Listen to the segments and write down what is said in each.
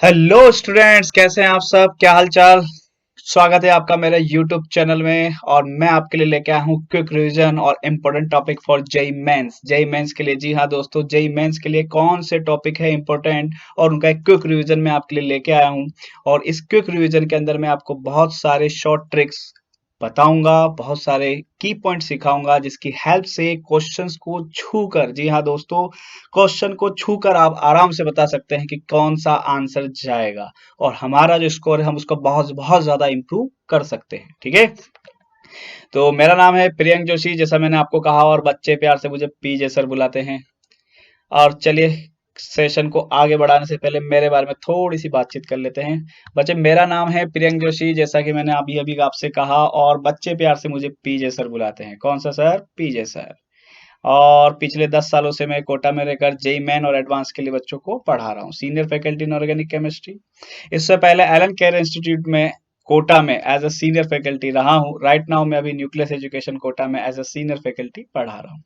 Hello students, कैसे हैं आप सब? क्या हाल चाल? स्वागत है आपका मेरे यूट्यूब चैनल में। और मैं आपके लिए लेके आया हूँ क्विक रिवीजन और important topic for JEE Mains. JEE Mains के लिए, जी हाँ दोस्तों, जेई मेंस के लिए कौन से टॉपिक है इम्पोर्टेंट और उनका एक क्विक रिवीजन मैं आपके लिए लेके आया हूँ। और इस क्विक रिवीजन के अंदर मैं आपको बहुत सारे शॉर्ट ट्रिक्स बताऊंगा, बहुत सारे की पॉइंट सिखाऊंगा जिसकी हेल्प से क्वेश्चंस को छूकर, जी हाँ दोस्तों, क्वेश्चन को छूकर आप आराम से बता सकते हैं कि कौन सा आंसर जाएगा। और हमारा जो स्कोर है हम उसको बहुत बहुत ज्यादा इंप्रूव कर सकते हैं। ठीक है, तो मेरा नाम है प्रियंक जोशी, जैसा मैंने आपको कहा, और बच्चे प्यार से मुझे पीजे सर बुलाते हैं। और चलिए, सेशन को आगे बढ़ाने से पहले मेरे बारे में थोड़ी सी बातचीत कर लेते हैं। बच्चे, मेरा नाम है प्रियंक जोशी, जैसा कि मैंने अभी अभी आपसे कहा, और बच्चे प्यार से मुझे पीजे सर बुलाते हैं। कौन सा सर? पीजे सर। और पिछले 10 सालों से मैं कोटा में रहकर जेई मेन और एडवांस के लिए बच्चों को पढ़ा रहा हूँ, senior faculty in organic chemistry. इससे पहले एलन केयर इंस्टीट्यूट में कोटा में एज अ सीनियर फैकल्टी रहा हूँ। राइट नाउ मैं अभी न्यूक्लियस एजुकेशन कोटा में एज अ सीनियर फैकल्टी पढ़ा रहा हूँ।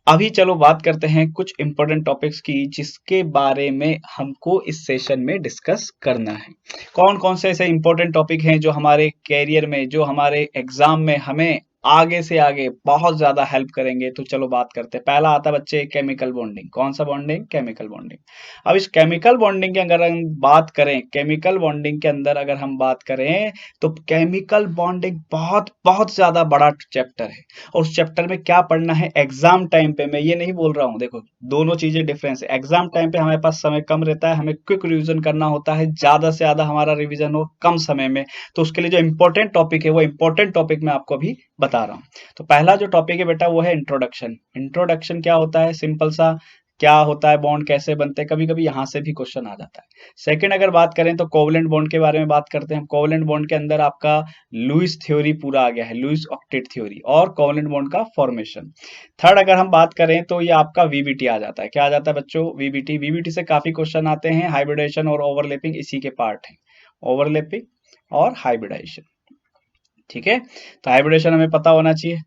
अभी चलो बात करते हैं कुछ इंपॉर्टेंट टॉपिक्स की जिसके बारे में हमको इस सेशन में डिस्कस करना है। कौन कौन से ऐसे इंपॉर्टेंट टॉपिक हैं जो हमारे कैरियर में, जो हमारे एग्जाम में हमें आगे से आगे बहुत ज्यादा हेल्प करेंगे। तो चलो बात करते हैं। पहला आता है बच्चे केमिकल बॉन्डिंग। कौन सा बॉन्डिंग? Chemical bonding. अब इस केमिकल बॉन्डिंग की अगर हम बात करें, केमिकल बॉन्डिंग के अंदर अगर हम बात करें, तो केमिकल बॉन्डिंग बहुत बहुत ज्यादा बड़ा चैप्टर है। और उस चैप्टर में क्या पढ़ना है एग्जाम टाइम पे, मैं ये नहीं बोल रहा हूँ, देखो दोनों चीजें डिफरेंस है। एग्जाम टाइम पे हमारे पास समय कम रहता है, हमें क्विक रिवीजन करना होता है, ज्यादा से ज्यादा हमारा रिवीजन हो कम समय में। तो उसके लिए जो इंपॉर्टेंट टॉपिक है वो इंपॉर्टेंट टॉपिक मैं आपको अभी बता रहा हूँ। तो पहला जो टॉपिक है बेटा वो है इंट्रोडक्शन। इंट्रोडक्शन क्या होता है? सिंपल सा, क्या होता है, बॉन्ड कैसे बनते हैं, कभी कभी यहां से भी क्वेश्चन आ जाता है। सेकंड अगर बात करें तो कोवलेंट बॉन्ड के बारे में बात करते हैं। कोवलेंट बॉन्ड के अंदर आपका लुईस थ्योरी पूरा आ गया है, लुईस ऑक्टेट थ्योरी और कोवलेंट बॉन्ड का फॉर्मेशन। थर्ड अगर हम बात करें तो ये आपका वीबीटी आ जाता है। क्या आ जाता है बच्चों? वीबीटी। वीबीटी से काफी क्वेश्चन आते हैं। हाइब्रिडेशन और ओवरलैपिंग इसी के पार्ट है, ओवरलैपिंग और हाइब्रिडाइजेशन। ठीक है, तो हाइब्रिडेशन हमें पता होना चाहिए,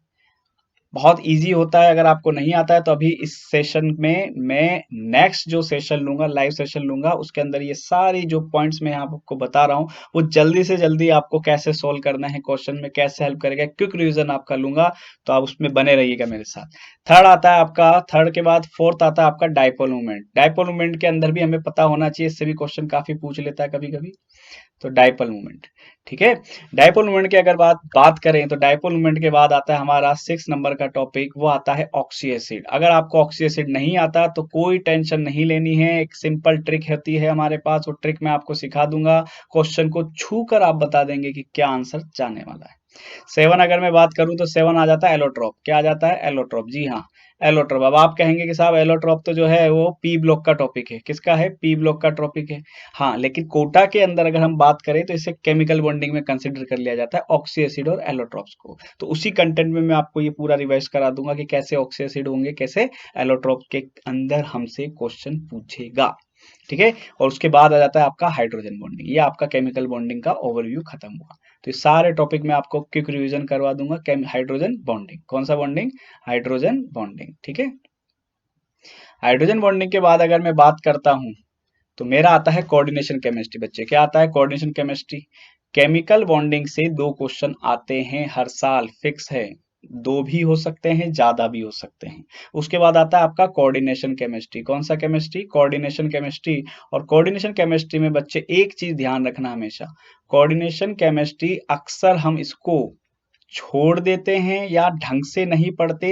बहुत इजी होता है। अगर आपको नहीं आता है तो अभी इस सेशन में मैं नेक्स्ट जो सेशन लूंगा, लाइव सेशन लूंगा, उसके अंदर ये सारी जो पॉइंट्स मैं यहाँ आपको बता रहा हूँ वो जल्दी से जल्दी आपको कैसे सोल्व करना है, क्वेश्चन में कैसे हेल्प करेगा, क्विक रिवीजन आपका लूंगा। तो आप उसमें बने रहिएगा मेरे साथ। थर्ड आता है आपका, थर्ड के बाद फोर्थ आता है आपका डाइपोल मोमेंट। डाइपोल मोमेंट के अंदर भी हमें पता होना चाहिए, इससे भी क्वेश्चन काफी पूछ लेता है कभी कभी। तो डाइपोल मोमेंट, ठीक है। डाइपोल मोमेंट की अगर बात करें तो डाइपोल मोमेंट के बाद आता है हमारा 6 नंबर का टॉपिक, वो आता है ऑक्सी एसिड। अगर आपको ऑक्सी एसिड नहीं आता तो कोई टेंशन नहीं लेनी है, एक सिंपल ट्रिक होती है हमारे पास, वो ट्रिक मैं आपको सिखा दूंगा। क्वेश्चन को छू कर आप बता देंगे कि क्या आंसर जाने वाला है। 7 अगर मैं बात करूं तो 7 आ जाता है एलोट्रोप। क्या आ जाता है? एलोट्रोप, जी हाँ, एलोट्रोप। अब आप कहेंगे कि साहब एलोट्रोप तो जो है वो पी ब्लॉक का टॉपिक है। किसका है? पी ब्लॉक का टॉपिक है। हाँ, लेकिन कोटा के अंदर अगर हम बात करें तो इसे केमिकल बॉन्डिंग में कंसिडर कर लिया जाता है, ऑक्सी एसिड और एलोट्रोप्स को। तो उसी कंटेंट में मैं आपको ये पूरा रिवाइज करा दूंगा कि कैसे ऑक्सी एसिड होंगे, कैसे एलोट्रोप के अंदर हमसे क्वेश्चन पूछेगा। ठीक है, और उसके बाद आ जाता है आपका हाइड्रोजन बॉन्डिंग। ये आपका केमिकल बॉन्डिंग का ओवरव्यू खत्म हुआ। तो ये सारे टॉपिक में आपको क्विक रिवीजन करवा दूंगा। हाइड्रोजन बॉन्डिंग, कौन सा बॉन्डिंग? Hydrogen bonding. ठीक है, हाइड्रोजन बॉन्डिंग के बाद अगर मैं बात करता हूं तो मेरा आता है कोऑर्डिनेशन केमिस्ट्री। बच्चे, क्या आता है? Coordination chemistry. केमिकल बॉन्डिंग से 2 क्वेश्चन आते हैं हर साल, फिक्स है। 2 भी हो सकते हैं, ज्यादा भी हो सकते हैं। उसके बाद आता है आपका कोऑर्डिनेशन केमिस्ट्री। कौन सा केमिस्ट्री? Coordination chemistry. और कोऑर्डिनेशन केमिस्ट्री में बच्चे एक चीज ध्यान रखना हमेशा, कोऑर्डिनेशन केमिस्ट्री अक्सर हम इसको छोड़ देते हैं या ढंग से नहीं पढ़ते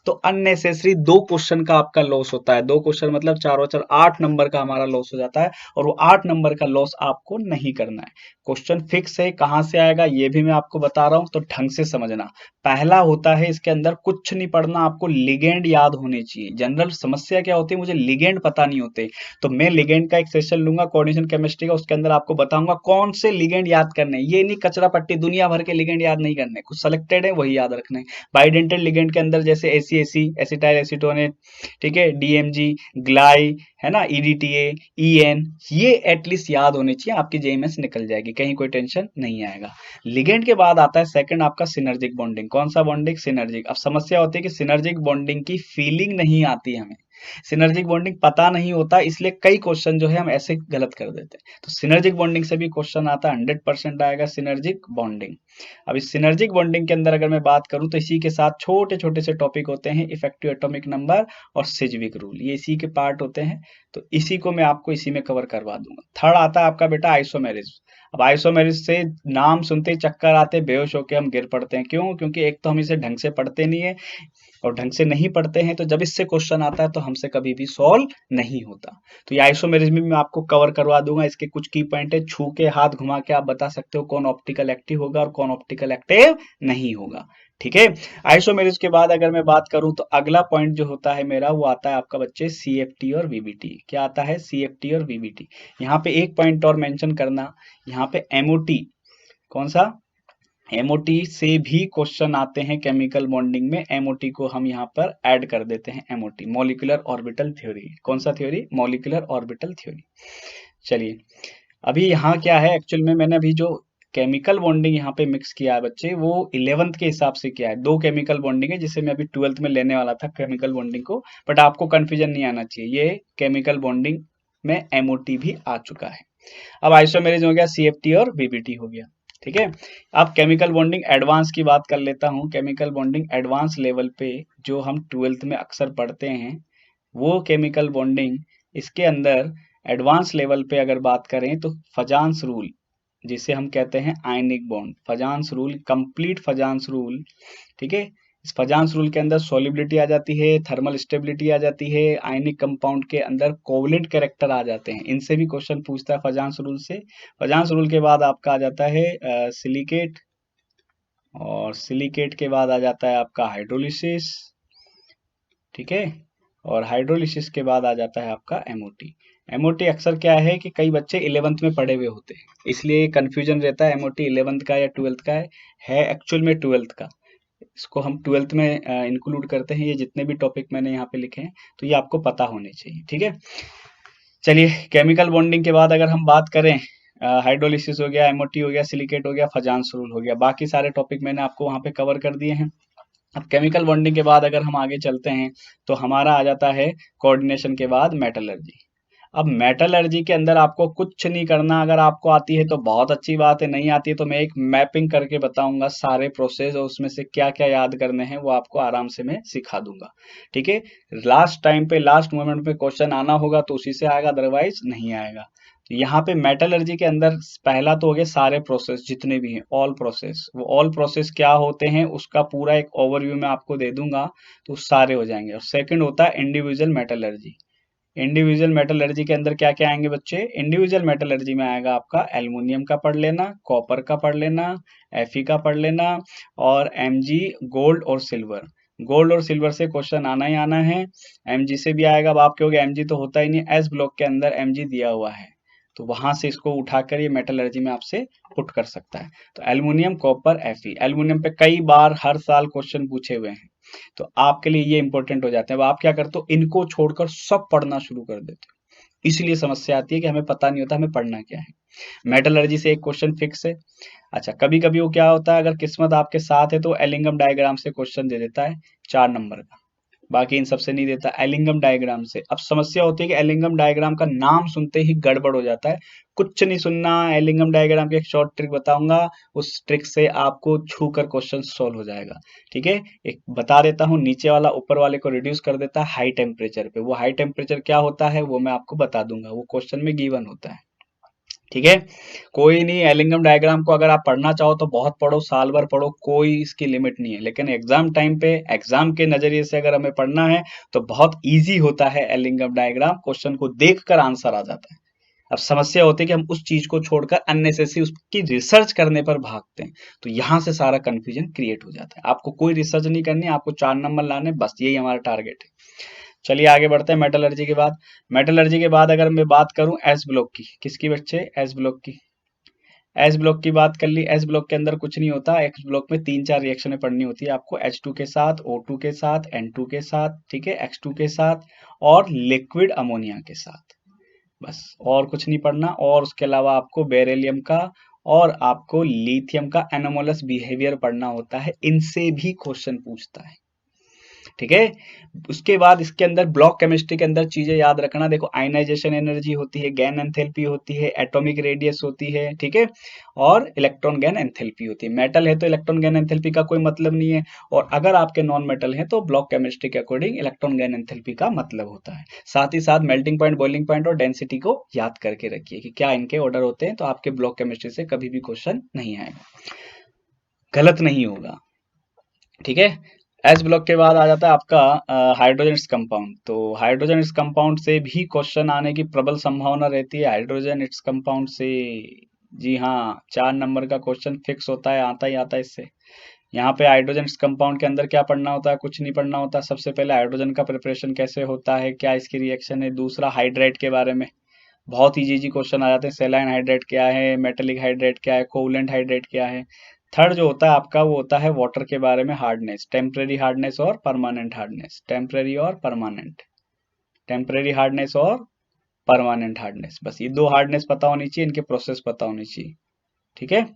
तो अननेसेसरी 2 क्वेश्चन का आपका लॉस होता है। 2 क्वेश्चन मतलब 4 और 4 8 नंबर का हमारा लॉस हो जाता है, और वो 8 नंबर का लॉस आपको नहीं करना है। क्वेश्चन फिक्स है, कहां से आएगा ये भी मैं आपको बता रहा हूं, तो ढंग से समझना। पहला होता है इसके अंदर कुछ नहीं पढ़ना, आपको लिगेंड याद होने चाहिए। जनरल समस्या क्या होती है, मुझे लिगेंड पता नहीं होते। तो मैं लिगेंड का एक सेशन लूंगा कोऑर्डिनेशन केमिस्ट्री का, उसके अंदर आपको बताऊंगा कौन से लिगेंड याद करने। ये नहीं कचरा पट्टी दुनिया भर के लिगेंड याद नहीं करने, कुछ सेलेक्टेड है वही याद रखने। बाइडेंटल लिगेंड के अंदर जैसे एसी एसिटाइल एसीटोनेट, ठीक है, डीएमजी, ग्लाई, है ना, ईडीटीए, ईएन, ये एटलीस्ट याद होने चाहिए, आपकी जेएमएस निकल जाएगी, कहीं कोई टेंशन नहीं आएगा। लिगेंड के बाद आता है सेकंड आपका सिनर्जिक बॉन्डिंग। कौन सा बॉन्डिंग? सिनर्जिक। अब समस्या होती है कि सिनर्जिक बॉन्डिंग की फीलिंग नहीं आती हमें। सिनर्जिक बॉन्डिंग पता नहीं होता, इसलिए कई क्वेश्चन जो है हम ऐसे गलत कर देते हैं। तो सिनर्जिक बॉन्डिंग से भी क्वेश्चन आता है, 100% आएगा सिनर्जिक बॉन्डिंग। अब इस सिनर्जिक बॉन्डिंग के अंदर अगर मैं बात करूं तो इसी के साथ छोटे छोटे से टॉपिक होते हैं, इफेक्टिव एटॉमिक नंबर और सिजविक रूल, ये इसी के पार्ट होते हैं। तो इसी को मैं आपको इसी में कवर करवा दूंगा। थर्ड आता है आपका बेटा आइसोमेरिज्म। अब आइसोमेरिज्म से नाम सुनते ही चक्कर आते, बेहोश होकर हम गिर पड़ते हैं। क्यों? क्योंकि एक तो हम इसे ढंग से पढ़ते नहीं है, और ढंग से नहीं पढ़ते हैं, तो जब इससे क्वेश्चन आता है तो हमसे कभी भी सॉल्व नहीं होता। तो ये आइसोमेरिज्म में मैं आपको कवर करवा दूंगा। इसके कुछ की पॉइंट है, छू के हाथ घुमा के आप बता सकते हो कौन ऑप्टिकल एक्टिव होगा और कौन ऑप्टिकल एक्टिव नहीं होगा। ठीक है। आइसोमेरिज्म के बाद अगर मैं बात करूं तो अगला पॉइंट जो होता है मेरा, वो आता है आपका बच्चे सीएफटी और वीबीटी। क्या आता है? सीएफटी और वीबीटी। यहाँ पे एक पॉइंट और मेंशन करना, यहाँ पे एमओटी, कौन सा? एमओटी से भी क्वेश्चन आते हैं केमिकल बॉन्डिंग में। एमओटी को हम यहाँ पर ऐड कर देते हैं, एमओटी मॉलिक्यूलर ऑर्बिटल थ्योरी। कौन सा थ्योरी? Molecular orbital theory. चलिए, अभी यहाँ क्या है, एक्चुअल में मैंने अभी जो केमिकल बॉन्डिंग यहाँ पे मिक्स किया है बच्चे, वो 11th के हिसाब से किया है। दो केमिकल बॉन्डिंग है जिसे मैं अभी 12th में लेने वाला था केमिकल बॉन्डिंग को, बट आपको कंफ्यूजन नहीं आना चाहिए, ये केमिकल बॉन्डिंग में एमओटी भी आ चुका है। अब आइसोमेरिज्म हो गया, सीएफटी और बीबीटी हो गया। ठीक है। अब केमिकल बॉन्डिंग एडवांस की बात कर लेता हूँ। केमिकल बॉन्डिंग एडवांस लेवल पे जो हम 12th में अक्सर पढ़ते हैं, वो केमिकल बॉन्डिंग, इसके अंदर एडवांस लेवल पे अगर बात करें तो फजांस रूल, जिसे हम कहते हैं ionic bond, Fajans rule, complete Fajans rule. ठीक है। इस फजांस रूल के अंदर सॉल्युबिलिटी आ जाती है, थर्मल स्टेबिलिटी आ जाती है, आयनिक कंपाउंड के अंदर कोवलेंट कैरेक्टर आ जाते हैं। इनसे भी क्वेश्चन पूछता है फजांस रूल से। फजांस रूल के बाद आपका आ जाता है सिलिकेट, और सिलिकेट के बाद आ जाता है आपका हाइड्रोलिसिस। ठीक है। और हाइड्रोलिसिस के बाद आ जाता है आपका एमओटी। एमओटी अक्सर क्या है कि कई बच्चे 11th में पढ़े हुए होते हैं, इसलिए कंफ्यूजन रहता है एमओटी 11th का या 12th का है एक्चुअल में 12th का। इसको हम 12th में इंक्लूड करते हैं। ये जितने भी टॉपिक मैंने यहाँ पे लिखे हैं, तो ये आपको पता होने चाहिए। ठीक है। चलिए, केमिकल बॉन्डिंग के बाद अगर हम बात करें, हाइड्रोलिसिस हो गया, एमओटी हो गया, सिलिकेट हो गया, फजांस रूल हो गया, बाकी सारे टॉपिक मैंने आपको वहाँ पे कवर कर दिए हैं। अब केमिकल बॉन्डिंग के बाद अगर हम आगे चलते हैं तो हमारा आ जाता है कोऑर्डिनेशन के बाद मेटलर्जी। अब मेटलर्जी के अंदर आपको कुछ नहीं करना, अगर आपको आती है तो बहुत अच्छी बात है, नहीं आती है तो मैं एक मैपिंग करके बताऊंगा सारे प्रोसेस, और उसमें से क्या क्या याद करने हैं वो आपको आराम से मैं सिखा दूंगा। ठीक है। लास्ट टाइम पे, लास्ट मोमेंट पे क्वेश्चन आना होगा तो उसी से आएगा, अदरवाइज नहीं आएगा। तो यहाँ पे मेटलर्जी के अंदर पहला तो हो गया सारे प्रोसेस जितने भी हैं, ऑल प्रोसेस। वो ऑल प्रोसेस क्या होते हैं उसका पूरा एक ओवरव्यू मैं आपको दे दूंगा, तो सारे हो जाएंगे। और सेकंड होता है इंडिविजुअल मेटलर्जी। इंडिविजुअल मेटलर्जी के अंदर क्या क्या आएंगे बच्चे? इंडिविजुअल मेटलर्जी में आएगा आपका एल्युमिनियम का पढ़ लेना, कॉपर का पढ़ लेना, एफई का पढ़ लेना, और एमजी, गोल्ड और सिल्वर। गोल्ड और सिल्वर से क्वेश्चन आना ही आना है। एमजी से भी आएगा। अब आप कहोगे एमजी तो होता ही नहीं, एस ब्लॉक के अंदर एमजी दिया हुआ है, तो वहां से इसको उठाकर ये मेटलर्जी में आपसे पुट कर सकता है। तो एल्युमिनियम, कॉपर, एफई। एल्युमिनियम पे कई बार हर साल क्वेश्चन पूछे हुए हैं, तो आपके लिए ये इंपॉर्टेंट हो जाते हैं। अब आप क्या करते हो, इनको छोड़कर सब पढ़ना शुरू कर देते हो, इसलिए समस्या आती है कि हमें पता नहीं होता हमें पढ़ना क्या है। मेटलर्जी से एक क्वेश्चन फिक्स है। अच्छा, कभी कभी वो क्या होता है, अगर किस्मत आपके साथ है तो एलिंगम डायग्राम से क्वेश्चन दे देता है 4 नंबर का, बाकी इन सबसे नहीं देता। एलिंगम डायग्राम से अब समस्या होती है कि एलिंगम डायग्राम का नाम सुनते ही गड़बड़ हो जाता है। कुछ नहीं सुनना, एलिंगम डायग्राम की एक शॉर्ट ट्रिक बताऊंगा, उस ट्रिक से आपको छू कर क्वेश्चन सॉल्व हो जाएगा। ठीक है। एक बता देता हूँ, नीचे वाला ऊपर वाले को रिड्यूस कर देता है हाई टेम्परेचर पे। वो हाई टेम्परेचर क्या होता है वो मैं आपको बता दूंगा, वो क्वेश्चन में गिवन होता है। ठीक है। कोई नहीं, एलिंगम डायग्राम को अगर आप पढ़ना चाहो तो बहुत पढ़ो, साल भर पढ़ो, कोई इसकी लिमिट नहीं है, लेकिन एग्जाम टाइम पे, एग्जाम के नजरिए से अगर हमें पढ़ना है तो बहुत इजी होता है एलिंगम डायग्राम, क्वेश्चन को देखकर आंसर आ जाता है। अब समस्या होती है कि हम उस चीज को छोड़कर अननेसेसरी उसकी रिसर्च करने पर भागते हैं, तो यहां से सारा कंफ्यूजन क्रिएट हो जाता है। आपको कोई रिसर्च नहीं करनी, आपको 4 नंबर लाने, बस यही हमारा टारगेट है। चलिए आगे बढ़ते हैं। मेटलर्जी के बाद, मेटलर्जी के बाद अगर मैं बात करूं एस ब्लॉक की, किसकी बच्चे? एस ब्लॉक की। एस ब्लॉक की बात कर ली। एस ब्लॉक के अंदर कुछ नहीं होता, एस ब्लॉक में 3-4 रिएक्शनें पढ़नी होती है आपको, H2 के साथ, O2 के साथ, N2 के साथ, ठीक है, X2 के साथ, और लिक्विड अमोनिया के साथ, बस और कुछ नहीं पढ़ना। और उसके अलावा आपको बेरिलियम का और आपको लिथियम का एनोमलस बिहेवियर पढ़ना होता है, इनसे भी क्वेश्चन पूछता है। ठीक है। उसके बाद इसके अंदर ब्लॉक केमिस्ट्री के अंदर चीजें याद रखना, देखो आयनाइजेशन एनर्जी होती है, गैन एंथैल्पी होती है, एटॉमिक रेडियस होती है, ठीक है, और इलेक्ट्रॉन गैन एंथैल्पी होती है। मेटल है तो इलेक्ट्रॉन गैन एंथैल्पी का कोई मतलब नहीं है, और अगर आपके नॉन मेटल है तो ब्लॉक केमिस्ट्री के अकॉर्डिंग इलेक्ट्रॉन गैन एंथैल्पी का मतलब होता है। साथ ही साथ मेल्टिंग पॉइंट, बॉइलिंग पॉइंट और डेंसिटी को याद करके रखिए कि क्या इनके ऑर्डर होते हैं, तो आपके ब्लॉक केमिस्ट्री से कभी भी क्वेश्चन नहीं आएगा, गलत नहीं होगा, ठीक है। एस ब्लॉक के बाद आ जाता है आपका हाइड्रोजन कंपाउंड। तो हाइड्रोजन कंपाउंड से भी क्वेश्चन आने की प्रबल संभावना रहती है। हाइड्रोजन इट्स कंपाउंड से, जी हाँ, 4 नंबर का क्वेश्चन फिक्स होता है, आता ही आता है इससे। यहाँ पे हाइड्रोजन कंपाउंड के अंदर क्या पढ़ना होता है, कुछ नहीं पढ़ना होता। सबसे पहले हाइड्रोजन का प्रिपरेशन कैसे होता है, क्या इसकी रिएक्शन है। दूसरा हाइड्रेट के बारे में बहुत इजी क्वेश्चन आ जाते हैं, सेलाइन हाइड्रेट क्या है, मेटेलिक हाइड्रेट क्या है, कोवलेंट हाइड्रेट क्या है। थर्ड जो होता है आपका वो होता है वाटर के बारे में, हार्डनेस, टेम्परेरी हार्डनेस और परमानेंट हार्डनेस, टेम्परेरी और परमानेंट, टेम्परेरी हार्डनेस और परमानेंट हार्डनेस, बस ये दो हार्डनेस पता होनी चाहिए, इनके प्रोसेस पता होनी चाहिए, ठीक है।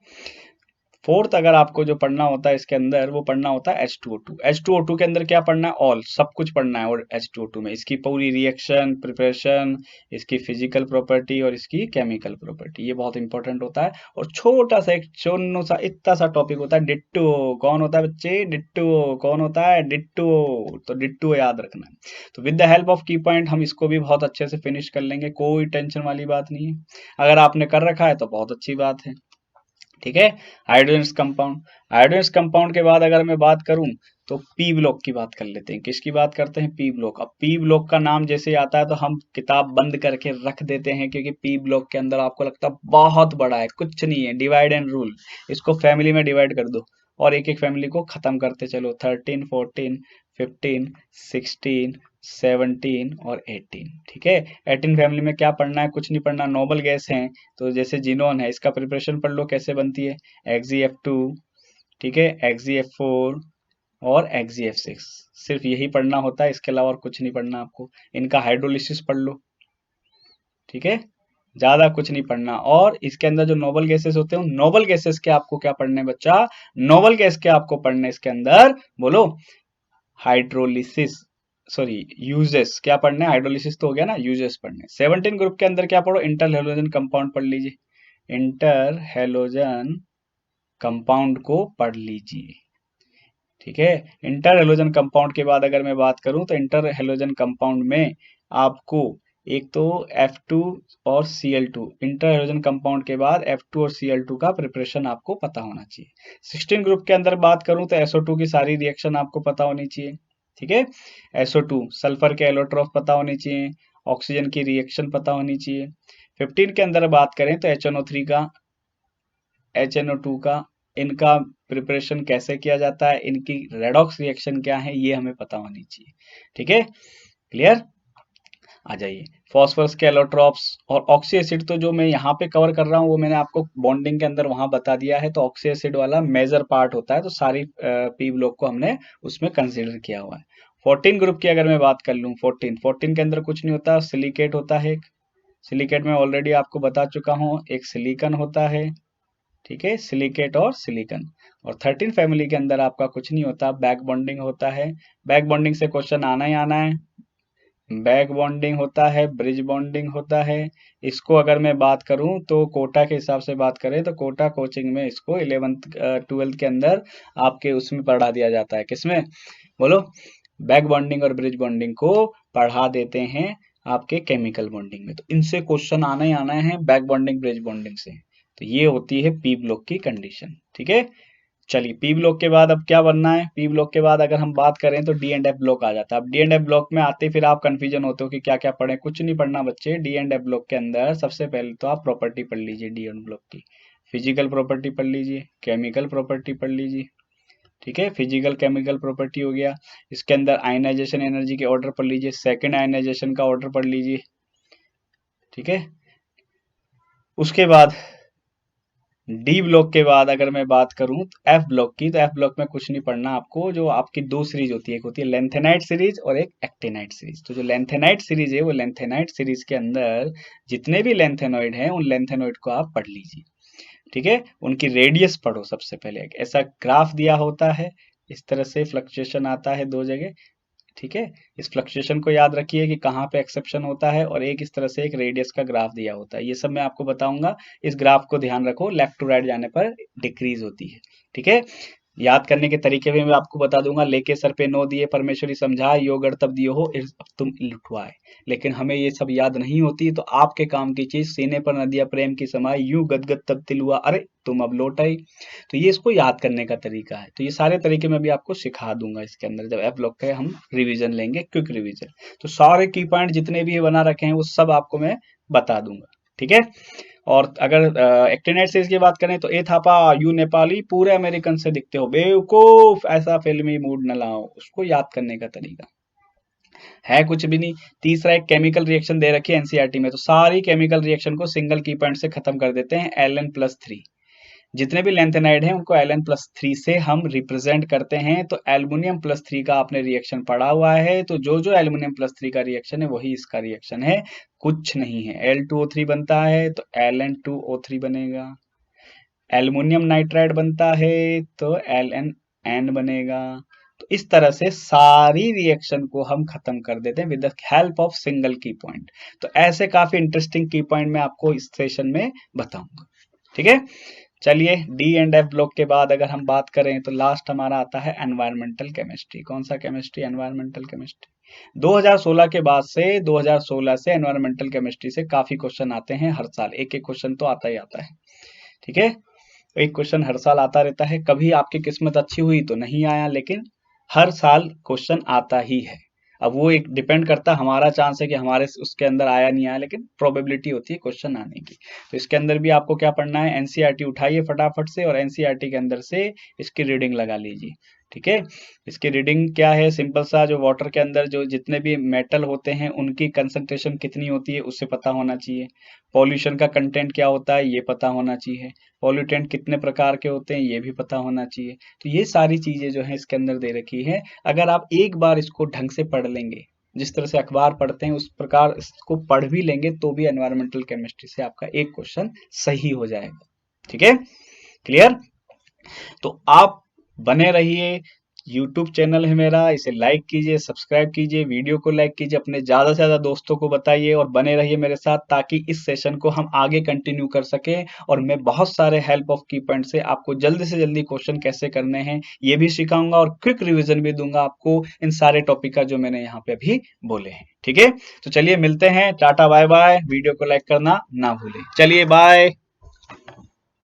फोर्थ अगर आपको जो पढ़ना होता है इसके अंदर, वो पढ़ना होता है H2O2। H2O2 के अंदर क्या पढ़ना है, ऑल, सब कुछ पढ़ना है। और H2O2 में इसकी पूरी रिएक्शन, प्रिपरेशन, इसकी फिजिकल प्रॉपर्टी और इसकी केमिकल प्रॉपर्टी, ये बहुत इंपॉर्टेंट होता है। और छोटा सा एक छोटा सा इतना सा टॉपिक होता है डिट्टो। कौन होता है बच्चे, डिट्टो। कौन होता है, डिट्टो। तो डिट्टो याद रखना है। तो विद द हेल्प ऑफ की पॉइंट हम इसको भी बहुत अच्छे से फिनिश कर लेंगे, कोई टेंशन वाली बात नहीं है। अगर आपने कर रखा है तो बहुत अच्छी बात है, ठीक है। हाइड्रोजन कंपाउंड, हाइड्रोजन कंपाउंड के बाद अगर मैं बात करूं तो पी ब्लॉक की बात कर लेते हैं। किसकी बात करते हैं, पी ब्लॉक। अब पी ब्लॉक का नाम जैसे आता है तो हम किताब बंद करके रख देते हैं, क्योंकि पी ब्लॉक के अंदर आपको लगता है बहुत बड़ा है, कुछ नहीं है, डिवाइड एंड रूल। इसको फैमिली में डिवाइड कर दो और एक एक फैमिली को खत्म करते चलो, 13, 14, 15, 16, 17 और 18, ठीक है। 18 फैमिली में क्या पढ़ना है, कुछ नहीं पढ़ना, नोबल गैस है। तो जैसे जिनोन है, इसका प्रिपरेशन पढ़ लो कैसे बनती है, XgF2, ठीक है, XgF4 और XgF6, सिर्फ यही पढ़ना होता है, इसके अलावा और कुछ नहीं पढ़ना आपको। इनका हाइड्रोलिसिस पढ़ लो, ठीक है, ज्यादा कुछ नहीं पढ़ना। और इसके अंदर जो नोबल गैसेस होते हैं, नोबल गैसेस के आपको क्या पढ़ने बच्चा, नोबल गैस के आपको पढ़ने इसके अंदर, बोलो, हाइड्रोलिसिस, सॉरी यूजेस, क्या पढ़ना है, हाइड्रोलिसिस तो हो गया ना, यूजेस पढ़ने। 17 ग्रुप के अंदर क्या पढ़ो, इंटर हेलोजन कंपाउंड पढ़ लीजिए, इंटर हेलोजन कंपाउंड को पढ़ लीजिए, ठीक है। इंटर हेलोजन कंपाउंड के बाद अगर मैं बात करूं तो इंटर हेलोजन कंपाउंड में आपको एक तो F2 और Cl2, इंटर हेलोजन कंपाउंड के बाद F2 और Cl2 का प्रिपरेशन आपको पता होना चाहिए। 16 ग्रुप के अंदर बात करूं तो SO2 की सारी रिएक्शन आपको पता होनी चाहिए, ठीक है। SO2 सल्फर के एलोट्रॉफ पता होनी चाहिए, ऑक्सीजन की रिएक्शन पता होनी चाहिए। 15 के अंदर बात करें तो HNO3 का, HNO2 का, इनका प्रिपरेशन कैसे किया जाता है, इनकी रेडॉक्स रिएक्शन क्या है, ये हमें पता होनी चाहिए, ठीक है, क्लियर। आ जाइए, फॉस्फोरस के एलोट्रॉप्स और ऑक्सी एसिड, तो जो मैं यहाँ पे कवर कर रहा हूँ वो मैंने आपको बॉन्डिंग के अंदर वहां बता दिया है। तो ऑक्सी एसिड वाला मेजर पार्ट होता है, तो सारी पी ब्लॉक को हमने उसमें कंसिडर किया हुआ है। 14 ग्रुप की अगर मैं बात कर लूँ, 14 के अंदर कुछ नहीं होता, सिलिकेट होता है। सिलिकेट में ऑलरेडी आपको बता चुका हूँ, एक सिलिकन होता है, ठीक है, सिलिकेट और सिलिकन। और 13 फैमिली के अंदर आपका कुछ नहीं होता, बैक बॉन्डिंग होता है। बैक बॉन्डिंग से क्वेश्चन आना ही आना है, बैक बॉन्डिंग होता है, ब्रिज बॉन्डिंग होता है। इसको अगर मैं बात करूं तो कोटा के हिसाब से बात करें तो कोटा कोचिंग में इसको 11th 12th के अंदर आपके उसमें पढ़ा दिया जाता है, किसमें, बोलो, बैक बॉन्डिंग और ब्रिज बॉन्डिंग को पढ़ा देते हैं आपके केमिकल बॉन्डिंग में। तो इनसे क्वेश्चन आना ही आना है, बैक बॉन्डिंग ब्रिज बॉन्डिंग से। तो ये होती है पी ब्लॉक की कंडीशन, ठीक है। चलिए, पी ब्लॉक के बाद अब क्या बनना है, पी ब्लॉक के बाद अगर हम बात करें तो डी एंड एफ ब्लॉक आ जाता है। अब डी एंड एफ ब्लॉक में आते फिर आप कंफ्यूजन होते हो कि क्या क्या पढ़े, कुछ नहीं पढ़ना बच्चे। डी एंड एफ ब्लॉक के अंदर सबसे पहले तो आप प्रॉपर्टी पढ़ लीजिए डी एंड ब्लॉक की, फिजिकल प्रॉपर्टी पढ़ लीजिए, केमिकल प्रॉपर्टी पढ़ लीजिए, ठीक है। फिजिकल केमिकल प्रॉपर्टी हो गया, इसके अंदर आयनाइजेशन एनर्जी के ऑर्डर पढ़ लीजिए, सेकेंड आयनाइजेशन का ऑर्डर पढ़ लीजिए, ठीक है। उसके बाद डी ब्लॉक के बाद अगर मैं बात करूं तो एफ ब्लॉक की, तो एफ ब्लॉक में कुछ नहीं पढ़ना आपको। जो आपकी दो सीरीज होती है, एक होती है लेंथेनाइट सीरीज और एक एक्टिनाइट सीरीज। तो जो लेंथेनाइट सीरीज है, वो लेंथेनाइट सीरीज के अंदर जितने भी लेंथेनॉइड हैं उन लेंथेनॉइड को आप पढ़ लीजिए, ठीक है। उनकी रेडियस पढ़ो सबसे पहले, एक ऐसा ग्राफ दिया होता है, इस तरह से फ्लक्चुएशन आता है दो जगह, ठीक है, इस फ्लक्चुएशन को याद रखिए कि कहाँ पे एक्सेप्शन होता है, और एक इस तरह से एक रेडियस का ग्राफ दिया होता है, ये सब मैं आपको बताऊंगा। इस ग्राफ को ध्यान रखो, लेफ्ट टू राइट जाने पर डिक्रीज होती है। ठीक है, याद करने के तरीके भी मैं आपको बता दूंगा। लेके सर पे नो दिए परमेश्वरी समझाए, यो गढ़ तब दियो हो अब तुम लुटवाए। लेकिन हमें ये सब याद नहीं होती, तो आपके काम की चीज, सीने पर नदिया प्रेम की समाई, यूं गदगद तब तिल हुआ अरे तुम अब लौट आई। तो ये इसको याद करने का तरीका है। तो ये सारे तरीके मैं भी आपको सिखा दूंगा इसके अंदर, जब एप ब्लॉक का हम रिवीजन लेंगे, क्विक रिवीजन। तो सारे की पॉइंट जितने भी बना रखे हैं वो सब आपको मैं बता दूंगा। ठीक है, और अगर एक्टिनेट से इसकी बात करें तो ए थापा यू नेपाली पूरे अमेरिकन से दिखते हो बेवकूफ, ऐसा फिल्मी मूड न लाओ। उसको याद करने का तरीका है कुछ भी नहीं। तीसरा एक केमिकल रिएक्शन दे रखी है एनसीईआरटी में, तो सारी केमिकल रिएक्शन को सिंगल की पॉइंट से खत्म कर देते हैं, Ln+3। जितने भी लेंथेनाइड हैं उनको Ln+3 से हम रिप्रेजेंट करते हैं। तो एल्युमिनियम+3 का आपने रिएक्शन पढ़ा हुआ है, तो जो जो एल्युमिनियम+3 का रिएक्शन है वही इसका रिएक्शन है, कुछ नहीं है। L2O3 बनता है तो Ln2O3 बनेगा। एल्युमिनियम नाइट्राइड बनता है तो Ln बनेगा। तो इस तरह से सारी रिएक्शन को हम खत्म कर देते हैं with the help of single की पॉइंट। तो ऐसे काफी इंटरेस्टिंग की पॉइंट मैं आपको इस सेशन में बताऊंगा। ठीक है, चलिए डी एंड एफ ब्लॉक के बाद अगर हम बात करें तो लास्ट हमारा आता है एनवायरमेंटल केमिस्ट्री। कौन सा केमिस्ट्री? Environmental chemistry. 2016 के बाद से, 2016 से एनवायरमेंटल केमिस्ट्री से काफी क्वेश्चन आते हैं हर साल, एक एक क्वेश्चन तो आता ही आता है। ठीक है, एक क्वेश्चन हर साल आता रहता है। कभी आपकी किस्मत अच्छी हुई तो नहीं आया, लेकिन हर साल क्वेश्चन आता ही है। अब वो एक डिपेंड करता है, हमारा चांस है कि हमारे उसके अंदर आया नहीं आया, लेकिन प्रोबेबिलिटी होती है क्वेश्चन आने की। तो इसके अंदर भी आपको क्या पढ़ना है, एनसीईआरटी उठाइए फटाफट से, और एनसीईआरटी के अंदर से इसकी रीडिंग लगा लीजिए। ठीक है, इसकी रीडिंग क्या है, सिंपल सा, जो वाटर के अंदर जो जितने भी मेटल होते हैं उनकी कंसंट्रेशन कितनी होती है उससे पता होना चाहिए। पॉल्यूशन का कंटेंट क्या होता है ये पता होना चाहिए। पॉल्यूटेंट कितने प्रकार के होते हैं ये भी पता होना चाहिए। तो ये सारी चीजें जो है इसके अंदर दे रखी है। अगर आप एक बार इसको ढंग से पढ़ लेंगे, जिस तरह से अखबार पढ़ते हैं उस प्रकार इसको पढ़ भी लेंगे, तो भी एनवायरमेंटल केमिस्ट्री से आपका एक क्वेश्चन सही हो जाएगा। ठीक है, क्लियर? तो आप बने रहिए, यूट्यूब चैनल है मेरा, इसे लाइक कीजिए, सब्सक्राइब कीजिए, वीडियो को लाइक कीजिए, अपने ज़्यादा से ज़्यादा दोस्तों को बताइए, और बने रहिए मेरे साथ, ताकि इस सेशन को हम आगे कंटिन्यू कर सकें। और मैं बहुत सारे हेल्प ऑफ की पॉइंट से आपको जल्दी से जल्दी क्वेश्चन कैसे करने हैं ये भी सिखाऊंगा, और क्विक रिवीजन भी दूंगा आपको इन सारे टॉपिक का जो मैंने यहाँ पे अभी बोले हैं। ठीक है, तो चलिए मिलते हैं, टाटा बाय बाय, वीडियो को लाइक करना ना भूलें, चलिए बाय।